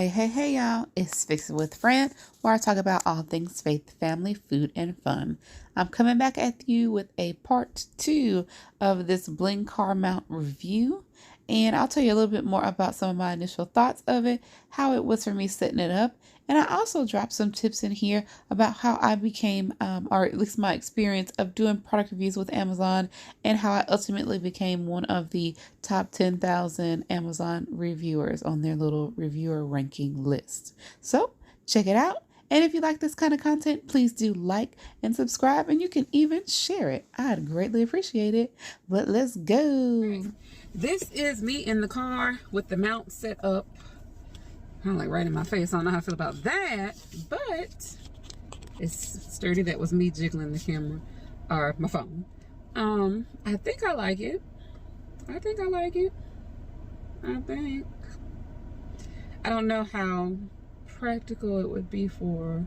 Hey, y'all. It's Fixing with Fran, where I talk about all things faith, family, food, and fun. I'm coming back at you with a part 2 of this Bling Car Mount review. And I'll tell you a little bit more about some of my initial thoughts of it, how it was for me setting it up. And I also dropped some tips in here about how I became, or at least my experience of doing product reviews with Amazon, and how I ultimately became one of the top 10,000 Amazon reviewers on their little reviewer ranking list. So check it out. And if you like this kind of content, please do like and subscribe, and you can even share it. I'd greatly appreciate it. But let's go. This is me in the car with the mount set up. Kind of like right in my face. I don't know how I feel about that, but it's sturdy. That was me jiggling the camera or my phone. I think I like it. I don't know how practical it would be for,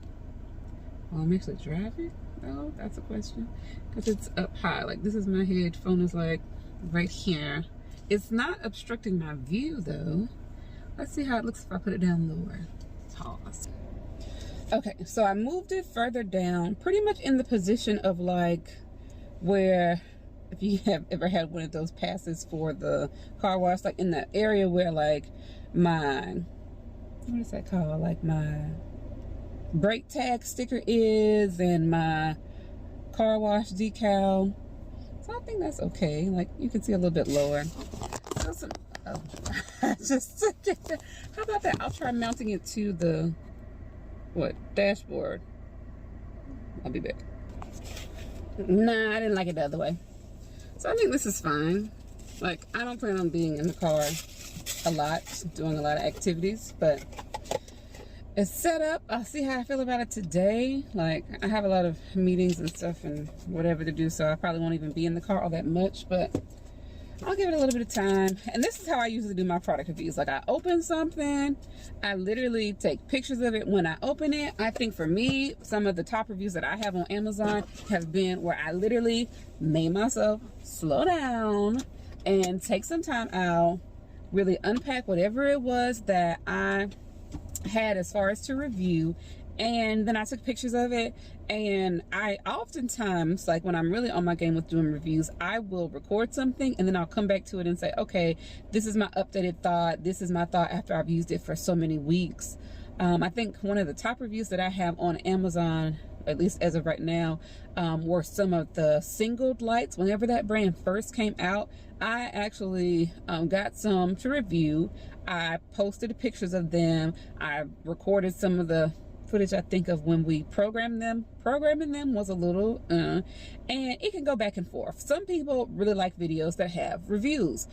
well, I'm actually driving. Oh, that's a question. Because it's up high. Like, this is my head. Phone is like right here. It's not obstructing my view though. Let's see how it looks if I put it down lower. Pause. Okay, so I moved it further down, pretty much in the position of like where, if you have ever had one of those passes for the car wash, like in the area where like my, what is that called? Like my brake tag sticker is and my car wash decal. So I think that's okay. Like you can see a little bit lower. So some, oh, just how about that? I'll try mounting it to the dashboard. I'll be back. Nah, I didn't like it the other way. So I think this is fine. Like, I don't plan on being in the car a lot, doing a lot of activities, but it's set up. I'll see how I feel about it today. Like, I have a lot of meetings and stuff and whatever to do, so I probably won't even be in the car all that much, but I'll give it a little bit of time. And this is how I usually do my product reviews. Like, I open something, I literally take pictures of it when I open it. I think for me, some of the top reviews that I have on Amazon have been where I literally made myself slow down and take some time out, really unpack whatever it was that I had as far as to review, and then I took pictures of it. And I oftentimes, like when I'm really on my game with doing reviews, I will record something and then I'll come back to it and say, okay, this is my updated thought, this is my thought after I've used it for so many weeks. I think one of the top reviews that I have on Amazon, at least as of right now, were some of the singled lights. Whenever that brand first came out, I actually got some to review. I posted pictures of them. I recorded some of the footage, I think, of when we programmed them. Programming them was a little and it can go back and forth. Some people really like videos that have recordings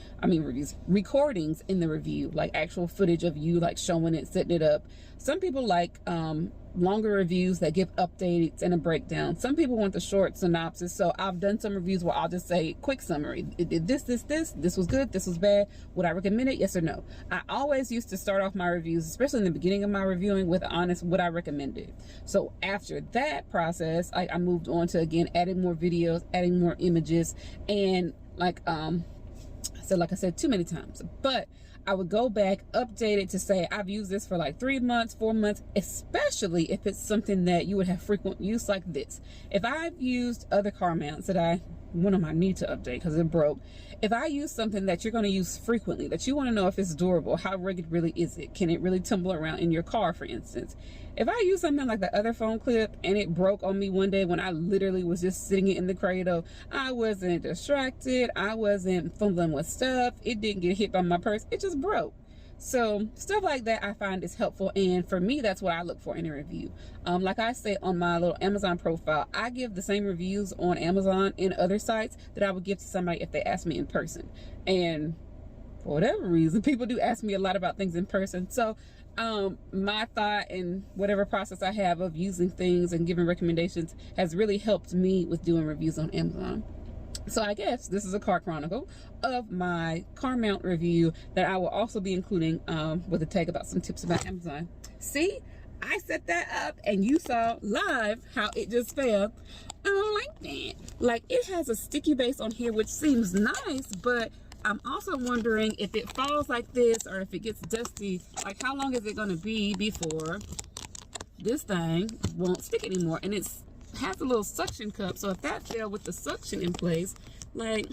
in the review, like actual footage of you like showing it, setting it up. Some people like longer reviews that give updates and a breakdown. Some people want the short synopsis, so I've done some reviews where I'll just say quick summary. It did this was good, this was bad, would I recommend it, yes or no. I always used to start off my reviews, especially in the beginning of my reviewing, with honest would I recommend it. So after that process, I moved on to, again, adding more videos, adding more images, and like I said too many times, but I would go back, update it to say I've used this for like 3 months, 4 months, especially if it's something that you would have frequent use like this. If I've used other car mounts that one of them I need to update because it broke. If I use something that you're going to use frequently, that you want to know if it's durable, how rugged really is it? Can it really tumble around in your car, for instance? If I use something like the other phone clip and it broke on me one day when I literally was just sitting in the cradle, I wasn't distracted, I wasn't fumbling with stuff, it didn't get hit by my purse, it just broke. So stuff like that I find is helpful, and for me that's what I look for in a review. Like I say on my little Amazon profile, I give the same reviews on Amazon and other sites that I would give to somebody if they asked me in person. And for whatever reason, people do ask me a lot about things in person. So my thought and whatever process I have of using things and giving recommendations has really helped me with doing reviews on Amazon. So I guess this is a car chronicle of my car mount review that I will also be including with a tag about some tips about Amazon. See, I set that up and you saw live how it just fell. I don't like that. Like, it has a sticky base on here, which seems nice, but I'm also wondering if it falls like this or if it gets dusty, like how long is it going to be before this thing won't stick anymore? And it has a little suction cup, so if that fell with the suction in place, like,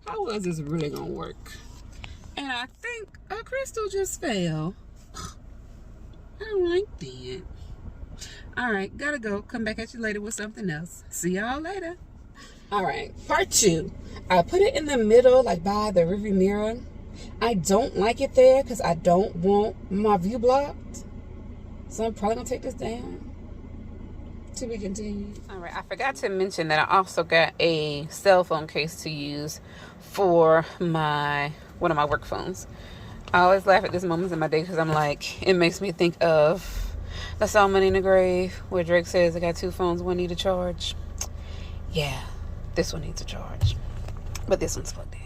how is this really going to work? And I think a crystal just fell. I don't like that. All right, gotta go. Come back at you later with something else. See y'all later. All right, part 2. I put it in the middle, like by the rearview mirror. I don't like it there because I don't want my view blocked. So I'm probably gonna take this down. To be continued. All right, I forgot to mention that I also got a cell phone case to use for one of my work phones. I always laugh at this moments in my day because I'm like, it makes me think of the song Money in the Grave where Drake says I got 2 phones, one need a charge. Yeah, this one needs a charge, but this one's plugged in.